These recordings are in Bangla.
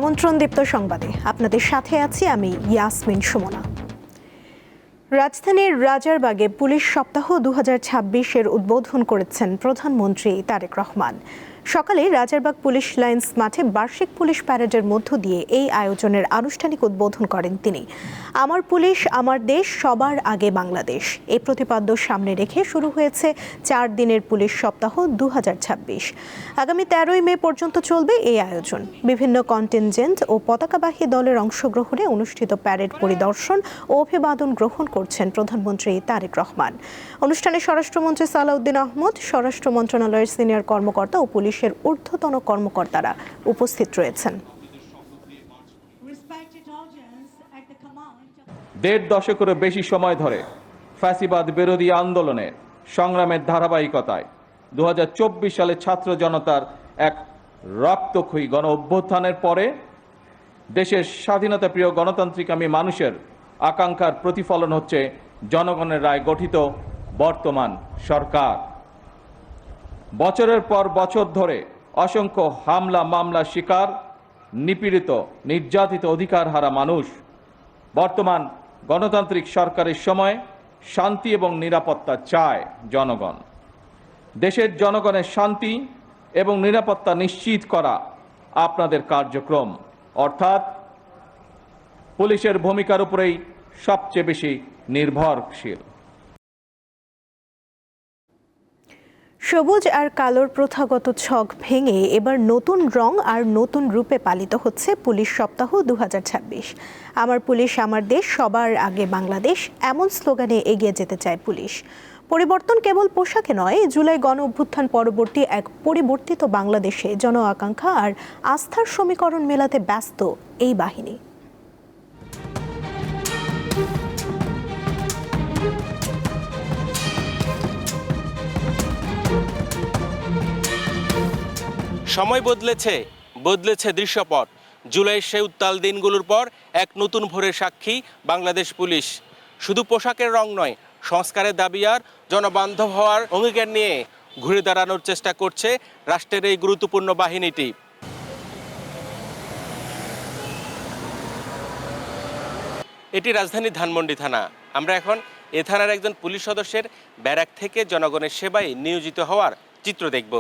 আমন্ত্রণ দীপ্ত সংবাদে আপনাদের সাথে আছি আমি ইয়াসমিন সুমনা। রাজধানীর রাজারবাগে পুলিশ সপ্তাহ 2026-এর উদ্বোধন করেছেন প্রধানমন্ত্রী তারেক রহমান। সকালে রাজারবাগ পুলিশ লাইন্স মাঠে বার্ষিক পুলিশ প্যারেডের মধ্য দিয়ে এই আয়োজনের আনুষ্ঠানিক উদ্বোধন করেন তিনি। আমার পুলিশ আমার দেশ, সবার আগে বাংলাদেশ এই প্রতিপাদ্য সামনে রেখে শুরু হয়েছে 4 দিনের পুলিশ সপ্তাহ 2026। আগামী 13ই মে পর্যন্ত চলবে এই আয়োজন। বিভিন্ন কন্টিনজেন্ট ও পতাকাবাহী দলের অংশগ্রহণে অনুষ্ঠিত প্যারেড পরিদর্শন ও অভিবাদন গ্রহণ করছেন প্রধানমন্ত্রী তারেক রহমান। অনুষ্ঠানে স্বরাষ্ট্রমন্ত্রী সালাউদ্দিন আহমদ, স্বরাষ্ট্র মন্ত্রণালয়ের সিনিয়র কর্মকর্তা ও পুলিশের ঊর্ধ্বতন কর্মকর্তারা উপস্থিত রয়েছেন। 1.5 দশকেরও বেশি সময় ধরে ফ্যাসিবাদ বিরোধী আন্দোলনে সংগ্রামের ধারাবাহিকতায় 2024 সালে ছাত্র জনতার এক রক্তক্ষয়ী গণ অভ্যুত্থানের পরে দেশের স্বাধীনতাপ্রিয় গণতান্ত্রিকামী মানুষের আকাঙ্ক্ষার প্রতিফলন হচ্ছে জনগণের রায় গঠিত বর্তমান সরকার। বছরের পর বছর ধরে অসংখ্য হামলা মামলা শিকার, নিপীড়িত নির্যাতিত অধিকার হারা মানুষ বর্তমান গণতান্ত্রিক সরকারের সময় শান্তি এবং নিরাপত্তা চায় জনগণ। দেশের জনগণের শান্তি এবং নিরাপত্তা নিশ্চিত করা আপনাদের কার্যক্রম, অর্থাৎ পুলিশের ভূমিকার উপরেই সবচেয়ে বেশি নির্ভরশীল। সবুজ আর কালোর প্রথাগত ছক ভেঙে এবার নতুন রং আর নতুন রূপে পালিত হচ্ছে পুলিশ সপ্তাহ 2026। আমার পুলিশ আমার দেশ, সবার আগে বাংলাদেশ এমন স্লোগানে এগিয়ে যেতে চায় পুলিশ। পরিবর্তন কেবল পোশাকে নয়, জুলাই গণ অভ্যুত্থান পরবর্তী এক পরিবর্তিত বাংলাদেশে জন আকাঙ্ক্ষা আর আস্থার সমীকরণ মেলাতে ব্যস্ত এই বাহিনী। সময় বদলেছে দৃশ্যপট। জুলাইয়ের সেই উত্তাল দিনগুলোর পর এক নতুন ভোরের সাক্ষী বাংলাদেশ পুলিশ। শুধু পোশাকের রং নয়, সংস্কারের দাবি আর জনবান্ধব হওয়ার অঙ্গীকার নিয়ে ঘুরে দাঁড়ানোর চেষ্টা করছে রাষ্ট্রের এই গুরুত্বপূর্ণ বাহিনীটি। এটি রাজধানীর ধানমন্ডি থানা। আমরা এখন এ থানার একজন পুলিশ সদস্যের ব্যারাক থেকে জনগণের সেবায় নিয়োজিত হওয়ার চিত্র দেখব।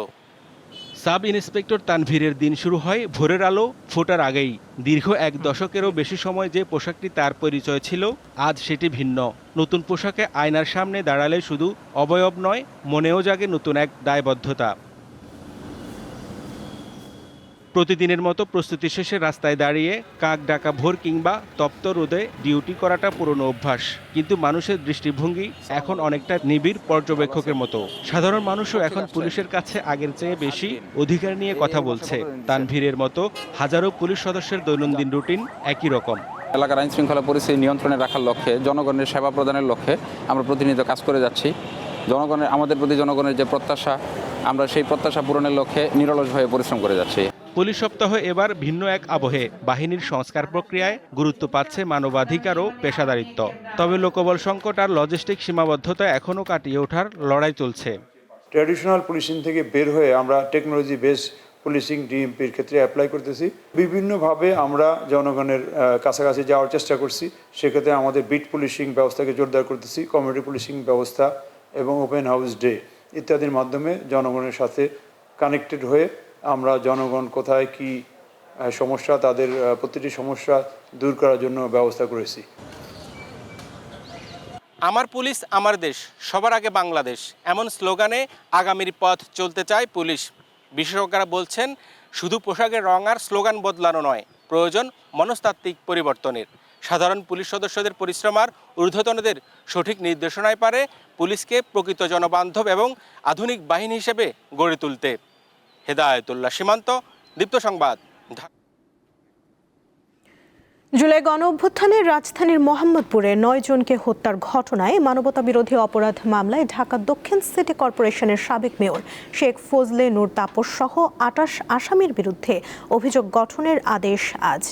সাব ইন্সপেক্টর তানভীরের দিন শুরু হয় ভোরের আলো ফোটার আগেই। দীর্ঘ 1 দশকেরও বেশি সময় যে পোশাকটি তার পরিচয় ছিল, আজ সেটি ভিন্ন। নতুন পোশাকে আয়নার সামনে দাঁড়ালে শুধু অবয়ব নয়, মনেও জাগে নতুন এক দায়বদ্ধতা। প্রতিদিনের মতো প্রস্তুতি শেষে রাস্তায় দাঁড়িয়ে কাক ডাকা ভোর কিংবা তপ্ত রোদে ডিউটি করাটা পুরনো অভ্যাস, কিন্তু মানুষের দৃষ্টিভঙ্গি এখন অনেকটা নিবিড় পর্যবেক্ষকের মতো। সাধারণ মানুষও এখন পুলিশের কাছে আগের চেয়ে বেশি অধিকার নিয়ে কথা বলছে। তানভীরের মতো হাজারো পুলিশ সদস্যের দৈনন্দিন রুটিন একই রকম। এলাকার আইন শৃঙ্খলা পরিস্থিতি নিয়ন্ত্রণে রাখার লক্ষ্যে, জনগণের সেবা প্রদানের লক্ষ্যে আমরা প্রতিনিয়ত কাজ করে যাচ্ছি। আমাদের প্রতি জনগণের যে প্রত্যাশা, আমরা সেই প্রত্যাশা পূরণের লক্ষ্যে নিরলসভাবে পরিশ্রম করে যাচ্ছি। পুলিশ সপ্তাহ এবার ভিন্ন এক আবহে। বাহিনীর সংস্কার প্রক্রিয়ায় গুরুত্ব পাচ্ছে মানবাধিকার ও পেশাদারিত্ব। তবে লোকবল সংকট আর লজিস্টিক সীমাবদ্ধতা এখনও কাটিয়ে ওঠার লড়াই চলছে। ট্র্যাডিশনাল পুলিশিং থেকে বের হয়ে আমরা টেকনোলজি বেস পুলিশিং ডিএমপির ক্ষেত্রে অ্যাপ্লাই করতেছি। বিভিন্নভাবে আমরা জনগণের কাছাকাছি যাওয়ার চেষ্টা করছি। সেক্ষেত্রে আমাদের বিট পুলিশিং ব্যবস্থাকে জোরদার করতেছি, কমিউনিটি পুলিশিং ব্যবস্থা এবং ওপেন হাউস ডে ইত্যাদির মাধ্যমে জনগণের সাথে কানেক্টেড হয়ে আমরা জনগণ কোথায় কি সমস্যা, তাদের প্রতিটি সমস্যা দূর করার জন্য ব্যবস্থা করেছি। আমার পুলিশ আমার দেশ, সবার আগে বাংলাদেশ এমন স্লোগানে আগামীর পথ চলতে চায় পুলিশ। বিশেষজ্ঞরা বলছেন, শুধু পোশাকের রং আর স্লোগান বদলানো নয়, প্রয়োজন মনস্তাত্ত্বিক পরিবর্তনের। সাধারণ পুলিশ সদস্যদের পরিশ্রম আর ঊর্ধ্বতনদের সঠিক নির্দেশনায় পারে পুলিশকে প্রকৃত জনবান্ধব এবং আধুনিক বাহিনী হিসেবে গড়ে তুলতে। হেদায়েতুল্লাহ সীমান্ত, দীপ্ত সংবাদ। জুলাই গণ অভ্যুত্থানে রাজধানীর মোহাম্মদপুরে 9 জনকে হত্যার ঘটনায় মানবতাবিরোধী অপরাধ মামলায় ঢাকা দক্ষিণ সিটি কর্পোরেশনের সাবেক মেয়র শেখ ফজলে নূর তাপস সহ 28 আসামির বিরুদ্ধে অভিযোগ গঠনের আদেশ আজ।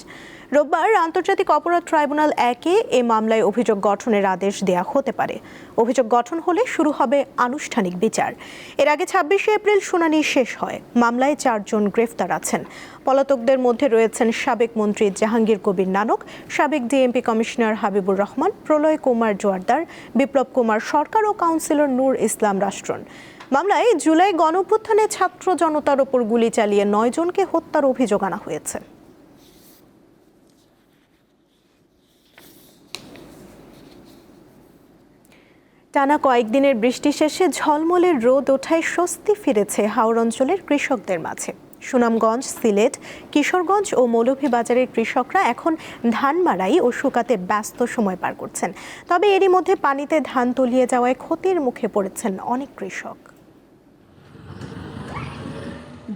রোববার আন্তর্জাতিক অপরাধ ট্রাইব্যুনাল 1-এ এ মামলায় অভিযোগ গঠনের আদেশ দেয়া হতে পারে। অভিযোগ গঠন হলে শুরু হবে আনুষ্ঠানিক বিচার। এর আগে 26 এপ্রিল শুনানি শেষ হয়। মামলায় 4 জন গ্রেফতার আছেন। পলাতকদের মধ্যে রয়েছেন সাবেক মন্ত্রী জাহাঙ্গীর কবির নানক, সাবেক ডিএমপি কমিশনার হাবিবুর রহমান, প্রলয় কুমার জোয়ারদার, বিপ্লব কুমার সরকার ও কাউন্সিলর নূর ইসলাম রাষ্ট্রন। মামলায় জুলাই গণঅভ্যুত্থানে ছাত্র জনতার ওপর গুলি চালিয়ে 9 জনকে হত্যার অভিযোগ আনা হয়েছে। টানা কয়েকদিনের বৃষ্টি শেষে ঝলমলের রোদ ওঠায় স্বস্তি ফিরেছে হাওর অঞ্চলের কৃষকদের মাঝে। সুনামগঞ্জ, সিলেট, কিশোরগঞ্জ ও মৌলভীবাজারের কৃষকরা এখন ধান মাড়াই ও শুকাতে ব্যস্ত সময় পার করছেন। তবে এরই মধ্যে পানিতে ধান তলিয়ে যাওয়ায় ক্ষতির মুখে পড়েছেন অনেক কৃষক।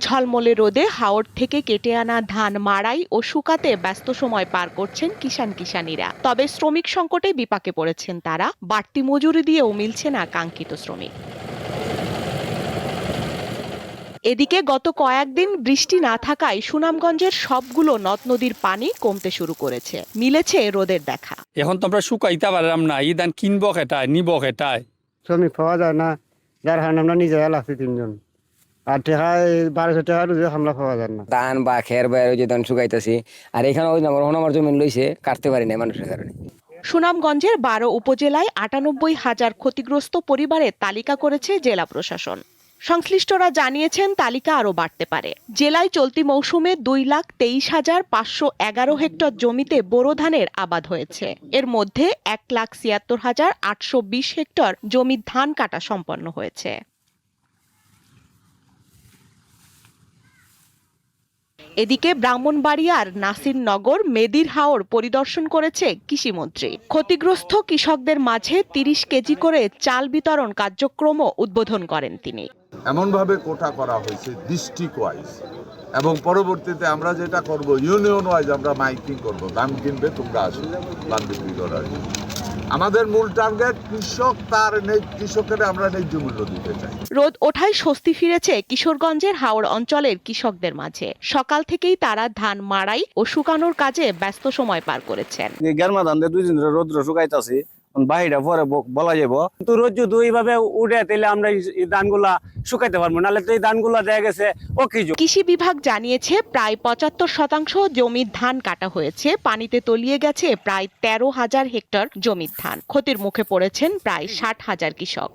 ঝলমলে রোদে হাওর থেকে কেটে আনা ধান মাড়াই ও শুকাতে ব্যস্ত সময় পার করছেন কিষানীরা। তবে শ্রমিক সংকটে বিপাকে পড়েছেন তারা। বাড়তি মজুরি দিয়েও মিলছে না কাঙ্ক্ষিত শ্রমিক। এদিকে গত কয়েকদিন বৃষ্টি না থাকায় সুনামগঞ্জের সবগুলো নদ নদীর পানি কমতে শুরু করেছে। মিলেছে রোদের দেখা। এখন তো আমরা শুকাইতে পারলাম না, এই ধান কিনবো খেটায়, নিব খেটায়। শ্রমিক পাওয়া যায় না, যার কারণে আমরা নিজে লাগছি 3 জন। আর টাকায় 1200 টাকা রোজে হামলা পাওয়া যায় না। ধান বা খের বাইরে যে ধান শুকাইতেছি, আর এখানে ওই আমার জমিন লইছে, কাটতে পারি না মানুষের কারণে। সুনামগঞ্জের 12 উপজেলায় 98,000 ক্ষতিগ্রস্ত পরিবারের তালিকা করেছে জেলা প্রশাসন। সংশ্লিষ্টরা জানিয়েছেন তালিকা আরও বাড়তে পারে। জেলায় চলতি মৌসুমে 2,23,511 হেক্টর জমিতে বোরো ধানের আবাদ হয়েছে। এর মধ্যে 1,76,820 হেক্টর জমি ধান কাটা সম্পন্ন হয়েছে। এদিকে ব্রাহ্মণবাড়িয়ার নাসিরনগর মেদির হাওর পরিদর্শন করেছে কৃষিমন্ত্রী। ক্ষতিগ্রস্ত কৃষকদের মাঝে 30 কেজি করে চাল বিতরণ কার্যক্রমও উদ্বোধন করেন তিনি। এমনভাবে কোটা করা হয়েছে ডিস্ট্রিক্ট ওয়াইজ, এবং পরবর্তীতে আমরা যেটা করব ইউনিয়ন ওয়াইজ আমরা মাইকিং করব, ধান কিনবে তোমরা আসো ধান বিক্রি করার জন্য। আমাদের মূল টার্গেট কৃষক, তার কৃষকের আমরা ন্যায্য মূল্য দিতে চাই। রোদ ওঠায় স্বস্তি ফিরেছে কিশোরগঞ্জের হাওড় অঞ্চলের কৃষকদের মাঝে। সকাল থেকেই তারা ধান মাড়াই ও শুকানোর কাজে ব্যস্ত সময় পার করেছেন। গেরমা ধান 2 দিন ধরে রোদ্র শুকাইতাছি, বাহিরা পরে বলা যাবো, কিন্তু রোদ যদি এইভাবে উঠে তাহলে আমরা এই ধানগুলা শুকাইতে পারবো, নাহলে তো এই ধানগুলা দেখা গেছে অকেজো। কৃষি বিভাগ জানিয়েছে প্রায় 75% জমির ধান কাটা হয়েছে। পানিতে তলিয়ে গেছে প্রায় 13,000 হেক্টর জমির ধান। ক্ষতির মুখে পড়েছেন প্রায় 60,000 কৃষক।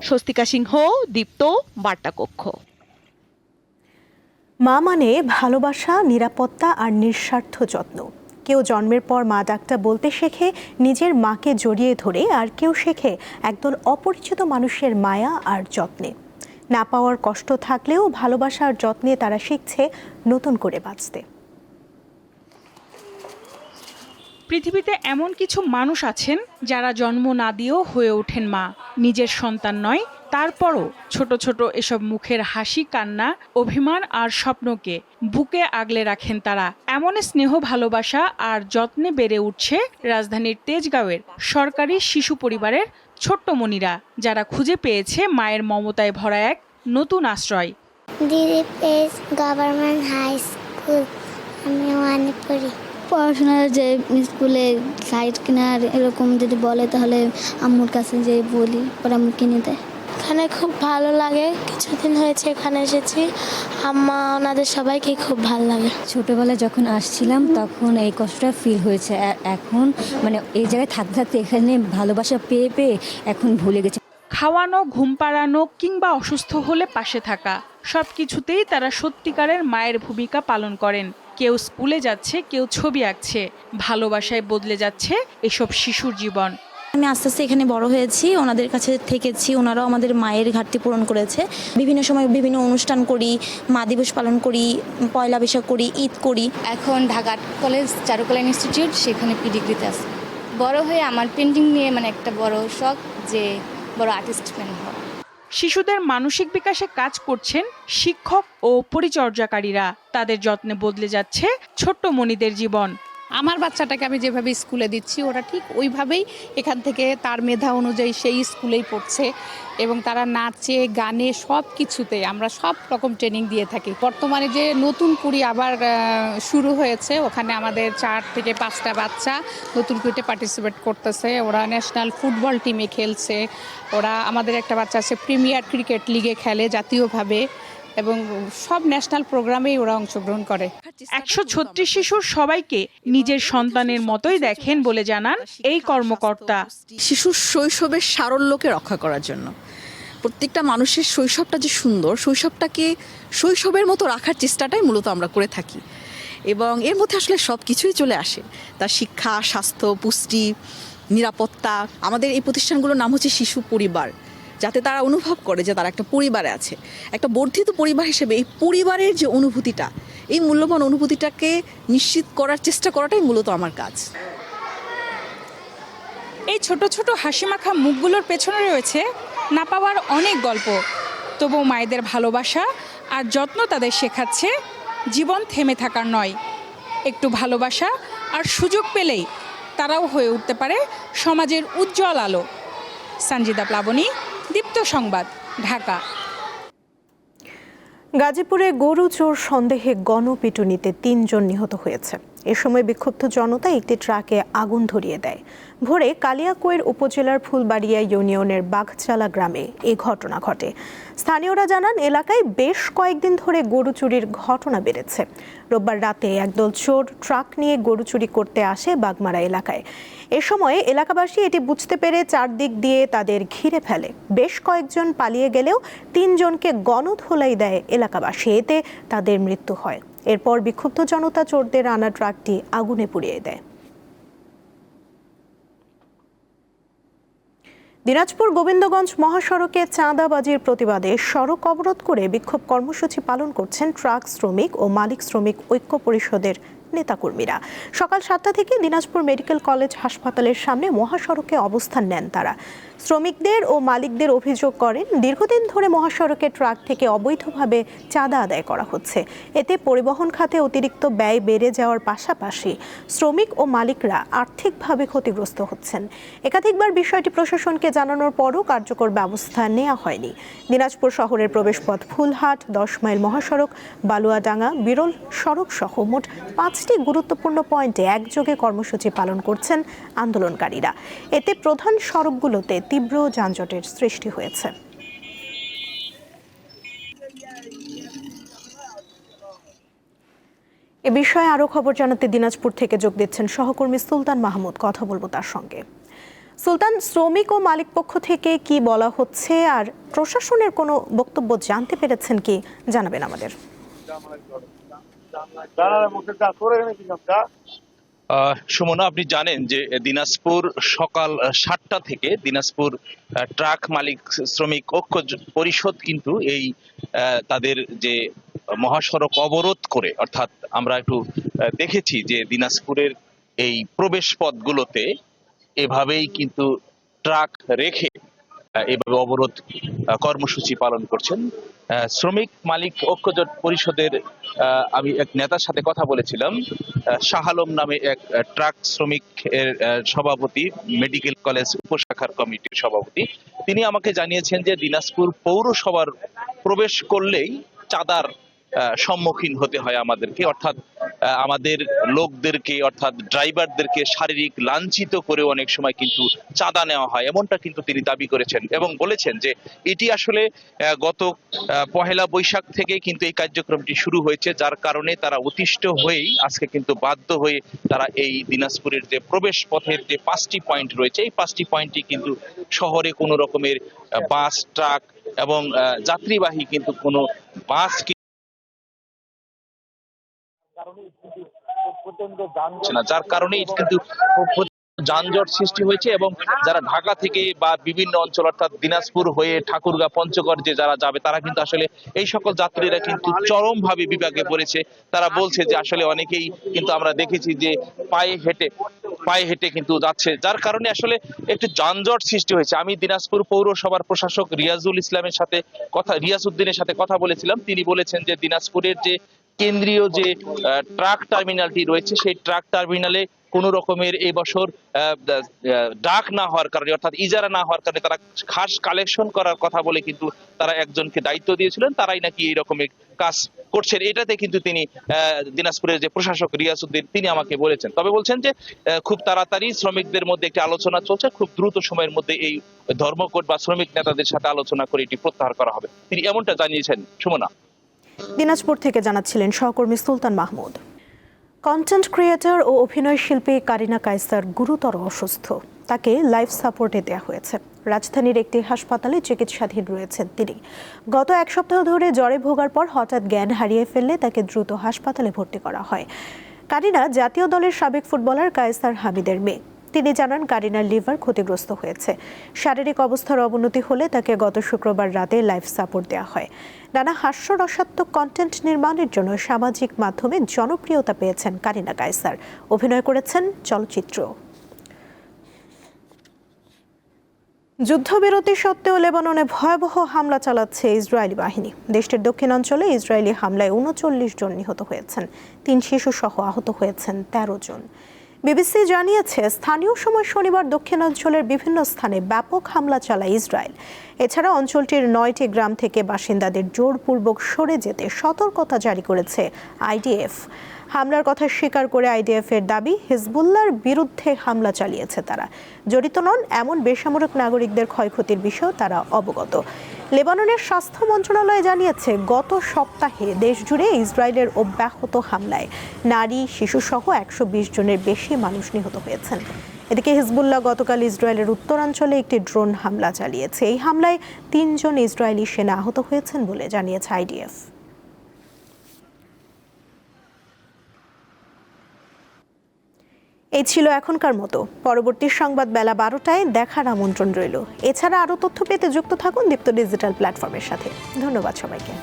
স্বস্তিকা সিংহ, দীপ্ত, বার্তাকক্ষ। মা মানে ভালোবাসা, নিরাপত্তা আর নিঃস্বার্থ যত্ন। কেউ জন্মের পর মা ডাকটা বলতে শেখে নিজের মাকে জড়িয়ে ধরে, আর কেউ শেখে একদল অপরিচিত মানুষের মায়া আর যত্নে। না পাওয়ার কষ্ট থাকলেও ভালোবাসা আর যত্নে তারা শিখছে নতুন করে বাঁচতে। পৃথিবীতে এমন কিছু মানুষ আছেন যারা জন্ম না দিয়েও হয়ে ওঠেন মা। নিজের সন্তান নয়, তারপরও ছোট ছোট এসব মুখের হাসি, কান্না, অভিমান আর স্বপ্নকে বুকে আগলে রাখেন তারা। এমন স্নেহ, ভালোবাসা আর যত্নে বেড়ে উঠছে রাজধানীর তেজগাঁওয়ের সরকারি শিশু পরিবারের ছোট্ট মনিরা, যারা খুঁজে পেয়েছে মায়ের মমতায় ভরা এক নতুন আশ্রয়। গভর্নমেন্ট হাই স্কুল, আমি ওয়ানে পড়ি। পড়াশোনার যে স্কুলে সাইড কেনার এরকম যদি বলে তাহলে আম্মুর কাছে যে বলি, পরে আম্মু কিনে দেয়। এখানে খুব ভালো লাগে, কিছুদিন হয়েছে এখানে এসেছি। আম্মা ওনাদের সবাইকে খুব ভালো লাগে। ছোটোবেলায় যখন আসছিলাম তখন এই কষ্টটা ফিল হয়েছে, এখন মানে এই জায়গায় থাকতে থাকতে এখানে ভালোবাসা পেয়ে পেয়ে এখন ভুলে গেছে। খাওয়ানো, ঘুম পাড়ানো কিংবা অসুস্থ হলে পাশে থাকা, সব কিছুতেই তারা সত্যিকারের মায়ের ভূমিকা পালন করেন। কেউ স্কুলে যাচ্ছে, কেউ ছবি আঁকছে। ভালোবাসায় বদলে যাচ্ছে এসব শিশুর জীবন। আমি আস্তে আস্তে এখানে বড় হয়েছি, ওনাদের কাছে থেকেছি, ওনারাও আমাদের মায়ের ঘাটতি পূরণ করেছে। বিভিন্ন সময় বিভিন্ন অনুষ্ঠান করি, মা দিবস পালন করি, পয়লা বৈশাখ করি, ঈদ করি। এখন ঢাকা কলেজ চারুকলা ইনস্টিটিউট, সেখানে পিডিগ্রিতে আছে। বড় হয়ে আমার পেন্টিং নিয়ে মানে একটা বড় শখ যে বড় আর্টিস্ট হওয়া। শিশুদের মানসিক বিকাশে কাজ করছেন শিক্ষক ও পরিচর্যাকারীরা। তাদের যত্নে বদলে যাচ্ছে ছোট্ট মনিদের জীবন। আমার বাচ্চাটাকে আমি যেভাবে স্কুলে দিচ্ছি ওরা ঠিক ওইভাবেই এখান থেকে তার মেধা অনুযায়ী সেই স্কুলেই পড়ছে এবং তারা নাচে গানে সব কিছুতে আমরা সব রকম ট্রেনিং দিয়ে থাকি। বর্তমানে যে নতুন কুড়ি আবার শুরু হয়েছে, ওখানে আমাদের 4 থেকে 5টা বাচ্চা নতুন কুড়িতে পার্টিসিপেট করতেছে। ওরা ন্যাশনাল ফুটবল টিমে খেলছে, ওরা আমাদের একটা বাচ্চা আছে প্রিমিয়ার ক্রিকেট লিগে খেলে জাতীয়ভাবে, এবং সব ন্যাশনাল প্রোগ্রামেই ওরা অংশগ্রহণ করে। 136 শিশুর সবাইকে নিজের সন্তানের মতোই দেখেন বলে জানান এই কর্মকর্তা। শিশুর শৈশবের সারল্যকে রক্ষা করার জন্য প্রত্যেকটা মানুষের শৈশবটা যে সুন্দর, শৈশবটাকে শৈশবের মতো রাখার চেষ্টাটাই মূলত আমরা করে থাকি এবং এর মধ্যে আসলে সব কিছুই চলে আসে, তার শিক্ষা, স্বাস্থ্য, পুষ্টি, নিরাপত্তা। আমাদের এই প্রতিষ্ঠানগুলোর নাম হচ্ছে শিশু পরিবার, যাতে তারা অনুভব করে যে তারা একটা পরিবারে আছে। একটা বর্ধিত পরিবার হিসেবে এই পরিবারের যে অনুভূতিটা, এই মূল্যবান অনুভূতিটাকে নিশ্চিত করার চেষ্টা করাটাই মূলত আমার কাজ। এই ছোট ছোট হাসিমাখা মুখগুলোর পেছনে রয়েছে না পাওয়ার অনেক গল্প। তবুও মায়েদের ভালোবাসা আর যত্ন তাদের শেখাচ্ছে জীবন থেমে থাকার নয়। একটু ভালোবাসা আর সুযোগ পেলেই তারাও হয়ে উঠতে পারে সমাজের উজ্জ্বল আলো। সঞ্জিদা প্লাবনী, দীপ্ত সংবাদ, ঢাকা। গাজীপুরে গরু চোর সন্দেহে গণপিটুনিতে 3 জন নিহত হয়েছে। এ সময় বিক্ষুব্ধ জনতা একটি ট্রাকে আগুন ধরিয়ে দেয়। ভোরে কালিয়াকৈর উপজেলার ফুলবাড়িয়া ইউনিয়নের বাঘচালা গ্রামে এ ঘটনা ঘটে। স্থানীয়রা জানান, এলাকায় বেশ কয়েকদিন ধরে গরু চুরির ঘটনা বেড়েছে। রোববার রাতে একদল চোর ট্রাক নিয়ে গরু চুরি করতে আসে বাগমারা এলাকায়। এ সময় এলাকাবাসী এটি বুঝতে পেরে চারদিক দিয়ে তাদের ঘিরে ফেলে। বেশ কয়েকজন পালিয়ে গেলেও 3 জনকে গণধোলাই দেয় এলাকাবাসী, এতে তাদের মৃত্যু হয়। এরপর বিক্ষুব্ধ জনতা চোরদের আনা ট্রাকটি আগুনে পুড়িয়ে দেয়। দিনাজপুর গোবিন্দগঞ্জ মহাসড়কে চাঁদাবাজির প্রতিবাদে সড়ক অবরোধ করে বিক্ষোভ কর্মসূচি পালন করছেন ট্রাক শ্রমিক ও মালিক শ্রমিক ঐক্য পরিষদের নেতাকর্মীরা। সকাল 7টা থেকে দিনাজপুর মেডিকেল কলেজ হাসপাতালের সামনে মহাসড়কে অবস্থান নেন তারা। শ্রমিকদের ও মালিকদের অভিযোগ করেন, দীর্ঘদিন ধরে মহাসড়কে ট্রাক থেকে অবৈধভাবে চাঁদা আদায় করা হচ্ছে। এতে পরিবহন খাতে অতিরিক্ত ব্যয় বেড়ে যাওয়ার পাশাপাশি শ্রমিক ও মালিকরা আর্থিকভাবে ক্ষতিগ্রস্ত হচ্ছেন। একাধিকবার বিষয়টি প্রশাসনকে জানানোর পরও কার্যকর ব্যবস্থা নেওয়া হয়নি। দিনাজপুর শহরের প্রবেশপথ ফুলহাট, 10 মাইল মহাসড়ক, বালুয়াডাঙ্গা, বিরল সড়ক সহ মোট 5টি গুরুত্বপূর্ণ পয়েন্টে একযোগে কর্মসূচি পালন করছেন আন্দোলনকারীরা। এতে প্রধান সড়কগুলোতে তীব্র যানজটের সৃষ্টি হয়েছে। এ বিষয়ে আরো খবর জানাতে দিনাজপুর থেকে যোগ দিচ্ছেন সহকর্মী সুলতান মাহমুদ। কথা বলবো তার সঙ্গে। সুলতান, শ্রমিক ও মালিক পক্ষ থেকে কি বলা হচ্ছে আর প্রশাসনের কোনো বক্তব্য জানতে পেরেছেন কি, জানাবেন আমাদের। সুমনা, আপনি জানেন যে দিনাজপুর সকাল 7টা থেকে দিনাজপুর ট্রাক মালিক শ্রমিক ঐক্য পরিষদ কিন্তু এই তাদের যে মহাসড়ক অবরোধ করে, অর্থাৎ আমরা একটু দেখেছি যে দিনাজপুরের এই প্রবেশ পথগুলোতে এভাবেই কিন্তু ট্রাক রেখে এভাবে অবরোধ কর্মসূচি পালন করছেন। শ্রমিক মালিক ঐক্যজোট পরিষদের আমি এক নেতার সাথে কথা বলেছিলাম, শাহ আলম নামে এক ট্রাক শ্রমিক এর সভাপতি, মেডিকেল কলেজ উপশাখার কমিটির সভাপতি। তিনি আমাকে জানিয়েছেন যে দিনাজপুর পৌরসভার প্রবেশ করলেই চাঁদার সম্মুখীন হতে হয় আমাদেরকে, অর্থাৎ আমাদের লোকদেরকে, অর্থাৎ ড্রাইভারদেরকে শারীরিক লাঞ্ছিত করে অনেক সময় কিন্তু চাঁদা নেওয়া হয়, এমনটা কিন্তু তিনি দাবি করেছেন এবং বলেছেন যে এটি আসলে গত 1 বৈশাখ থেকে কিন্তু এই কার্যক্রমটি শুরু হয়েছে, যার কারণে তারা অতিষ্ঠ হয়েই আজকে কিন্তু বাধ্য হয়ে তারা এই দিনাজপুরের যে প্রবেশ পথের যে 5টি পয়েন্ট রয়েছে, এই 5টি পয়েন্টে কিন্তু শহরে কোনো রকমের বাস, ট্রাক এবং যাত্রীবাহী কিন্তু কোনো বাস যার কারণে কিন্তু যানজট সৃষ্টি হয়েছে এবং যারা ঢাকা থেকে বা বিভিন্ন অঞ্চল অর্থাৎ দিনাজপুর হয়ে ঠাকুরগাঁ, পঞ্চগড় যে যারা যাবে তারা কিন্তু আসলে এই সকল যাত্রীরা কিন্তু চরমভাবে বিপাকে পড়েছে। তারা বলছে যে আসলে অনেকেই কিন্তু আমরা দেখেছি যে পায়ে হেঁটে কিন্তু যাচ্ছে, যার কারণে আসলে একটু যানজট সৃষ্টি হয়েছে। আমি দিনাজপুর পৌরসভার প্রশাসক রিয়াজুদ্দিনের সাথে কথা বলেছিলাম। তিনি বলেছেন যে দিনাজপুরের যে কেন্দ্রীয় যে ট্রাক টার্মিনালটি রয়েছে সেই ট্রাক টার্মিনালে কোনো রকমের এই বছর ডাক না হওয়ার কারণে অর্থাৎ ইজারা না হওয়ার কারণে তারা খাস কালেকশন করার কথা বলে কিন্তু তারা একজনকে দায়িত্ব দিয়েছিলেন, তারাই নাকি এই রকমের কাজ করছেন। এটাতে কিন্তু তিনি দিনাজপুরের যে প্রশাসক রিয়াসউদ্দিন তিনি আমাকে বলেছেন। তবে বলছেন যে খুব তাড়াতাড়ি শ্রমিকদের মধ্যে একটি আলোচনা চলছে, খুব দ্রুত সময়ের মধ্যে এই ধর্মঘট বা শ্রমিক নেতাদের সাথে আলোচনা করে এটি প্রত্যাহার করা হবে, তিনি এমনটা জানিয়েছেন। সুমনা, দিনাজপুর থেকে জানাচ্ছিলেন সহকর্মী সুলতান মাহমুদ। কন্টেন্ট ক্রিয়েটর ও অভিনয় শিল্পী কারিনা কায়সার গুরুতর অসুস্থ, তাকে লাইফ সাপোর্টে দেওয়া হয়েছে। রাজধানীর একটি হাসপাতালে চিকিৎসাধীন রয়েছেন তিনি। গত এক সপ্তাহ ধরে জ্বরে ভোগার পর হঠাৎ জ্ঞান হারিয়ে ফেললে তাকে দ্রুত হাসপাতালে ভর্তি করা হয়। কারিনা জাতীয় দলের সাবেক ফুটবলার কায়সার হামিদের মেয়ে। তিনি জানান কারিনার লিভার ক্ষতিগ্রস্ত হয়েছে। শারীরিক অবস্থার অবনতি হলে তাকে গত শুক্রবার রাতে লাইফ সাপোর্ট দেওয়া হয়। নানা হাস্যরসাত্মক কন্টেন্ট নির্মাণের জন্য সামাজিক মাধ্যমে জনপ্রিয়তা পেয়েছেন কারিনা কায়সার। অভিনয় করেছেন চলচ্চিত্র। যুদ্ধবিরতি সত্ত্বেও লেবাননে ভয়াবহ হামলা চালাচ্ছে ইসরায়েলি বাহিনী। দেশটির দক্ষিণাঞ্চলে ইসরায়েলি হামলায় ৩৯ জন নিহত হয়েছেন, ৩ শিশু সহ আহত হয়েছেন ১৩ জন। বিবিসি জানিয়েছে স্থানীয় সময় শনিবার দক্ষিণাঞ্চলের বিভিন্ন স্থানে ব্যাপক হামলা চালায় ইসরায়েল। এছাড়া অঞ্চলটির ৯টি গ্রাম থেকে বাসিন্দাদের জোরপূর্বক সরে যেতে সতর্কতা জারি করেছে আইডিএফ। হামলার কথা স্বীকার করে আইডিএফ এর দাবি, হিজবুল্লাহর বিরুদ্ধে হামলা চালিয়েছে তারা। জড়িত নন এমন বেসামরিক নাগরিকদের ক্ষয়ক্ষতির বিষয়েও তারা অবগত। লেবাননের স্বাস্থ্য মন্ত্রণালয় জানিয়েছে গত সপ্তাহে দেশজুড়ে ইসরায়েলের অব্যাহত হামলায় নারী, শিশুসহ ১২০ জনের বেশি মানুষ নিহত হয়েছেন। এদিকে হিজবুল্লাহ গতকাল ইসরায়েলের উত্তরাঞ্চলে একটি ড্রোন হামলা চালিয়েছে। এই হামলায় ৩ জন ইসরায়েলি সেনা আহত হয়েছেন বলে জানিয়েছে আইডিএফ। এই ছিল এখনকার মতো। পরবর্তী সংবাদ বেলা ১২টায় দেখার আমন্ত্রণ রইল। এছাড়া আরও তথ্য পেতে যুক্ত থাকুন দীপ্ত ডিজিটাল প্ল্যাটফর্মের সাথে। ধন্যবাদ সবাইকে।